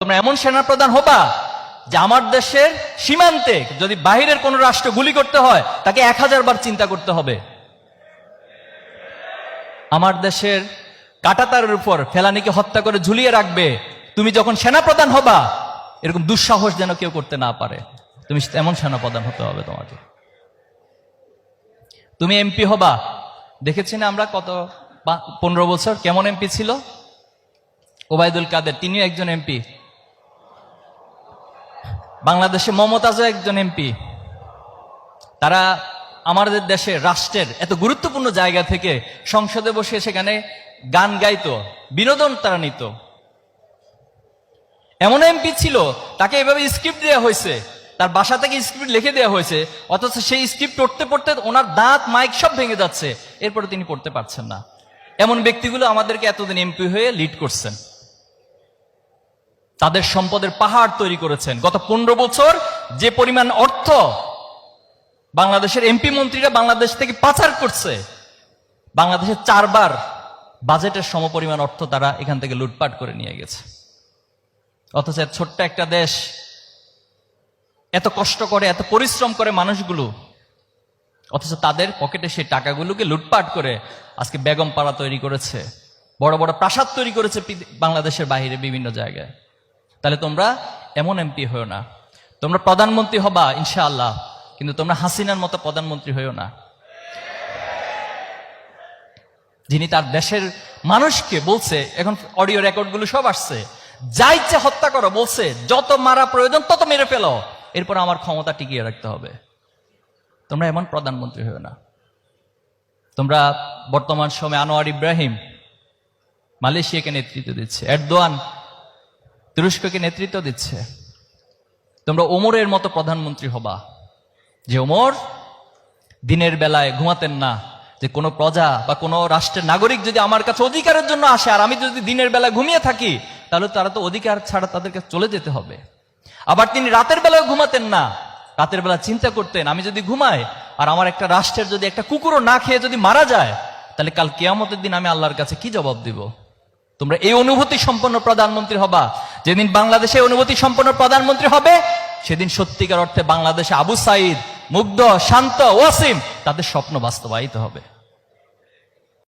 তোমরা এমন সেনাপ্রধান হবা যে আমার দেশের সীমান্তে যদি বাহিরের কোন রাষ্ট্র গুলি করতে হয় তাকে 1000 বার চিন্তা করতে হবে। আমার দেশের কাঁটাতারের উপর ফেলানিকে হত্যা করে ঝুলিয়ে রাখবে। তুমি যখন সেনাপ্রধান হবা এরকম দুঃসাহস যেন কেউ করতে না পারে। তুমি এমন সেনাপ্রধান হতে হবে তোমাকে। তুমি এমপি হবা, দেখেছি না আমরা কত 15 বছর কেমন এমপি ছিল ওবায়দুল কাদের, তিনিও একজন এমপি। বাংলাদেশে মমতাজও একজন এমপি। তারা আমাদের দেশের রাষ্ট্রের এত গুরুত্বপূর্ণ জায়গা থেকে সংসদে বসে সেখানে গান গাইতো, বিনোদন তারা নিত। এমন এমপি ছিল তাকে এভাবে স্ক্রিপ্ট দেওয়া হয়েছে, তার বাসা থেকে স্ক্রিপ্ট লিখে দেওয়া হয়েছে, অথচ সেই স্ক্রিপ্ট পড়তে পড়তে ওনার দাঁত মাইক সব ভেঙে যাচ্ছে, এরপরে তিনি পড়তে পারছেন না। এমন ব্যক্তিগুলো আমাদেরকে এতদিন এমপি হয়ে লিড করছেন, তাদের সম্পদের পাহাড় তৈরি করেছেন। গত 15 বছর যে পরিমাণ অর্থ বাংলাদেশের এমপি মন্ত্রীরা বাংলাদেশ থেকে পাচার করছে, বাংলাদেশের 4 বার বাজেটের সমপরিমাণ অর্থ তারা এখান থেকে লুটপাট করে নিয়ে গেছে। অথচ ছোট্ট একটা দেশ এত কষ্ট করে এত পরিশ্রম করে মানুষগুলো, অথচ তাদের পকেটে সেই টাকাগুলোকে লুটপাট করে আজকে বেগম পাড়া তৈরি করেছে, বড় বড় প্রাসাদ তৈরি করেছে বাংলাদেশের বাইরে বিভিন্ন জায়গায়। তাহলে তোমরা এমন এমপি হয়েও না। তোমরা প্রধানমন্ত্রী হবা ইনশাআল্লাহ, কিন্তু তোমরা হাসিনার মতো প্রধানমন্ত্রী হয়েও না, যিনি তার দেশের মানুষকে বলছে, এখন অডিও রেকর্ডগুলো সব আসছে, যা ইচ্ছে হত্যা করো বলছে, যত মারা প্রয়োজন তত মেরে ফেলো, এরপর আমার ক্ষমতা টিকিয়ে রাখতে হবে। তোমরা এমন প্রধানমন্ত্রী হয়েও না। তোমরা বর্তমান সময়ে আনোয়ার ইব্রাহিম মালয়েশিয়াকে নেতৃত্ব দিচ্ছে, এরদোয়ান তুরস্ককে নেতৃত্ব দিচ্ছে। তোমরা ওমরের মতো প্রধানমন্ত্রী হবা, যে ওমর দিনের বেলায় ঘুমাতেন না, যে কোনো প্রজা বা কোনো রাষ্ট্রের নাগরিক যদি আমার কাছে অধিকারের জন্য আসে আর আমি যদি দিনের বেলা ঘুমিয়ে থাকি, তাহলে তারা তো অধিকার ছাড়া তাদেরকে চলে যেতে হবে। আবার তিনি রাতের বেলায় ঘুমাতেন না, রাতের বেলা চিন্তা করতেন আমি যদি ঘুমাই আর আমার একটা রাষ্ট্রের যদি একটা কুকুরও না খেয়ে যদি মারা যায়, তাহলে কাল কিয়ামতের দিন আমি আল্লাহর কাছে কি জবাব দিব। তোমরা এই অনুভূতি সম্পন্ন প্রধানমন্ত্রী হবা। যেদিন বাংলাদেশে অনুভূতি সম্পন্ন প্রধানমন্ত্রী হবে, সেদিন সত্যিকার অর্থে বাংলাদেশে আবু সাইদ, মুগ্ধ, শান্ত, ওয়াসিম তাদের স্বপ্ন বাস্তবায়িত হবে।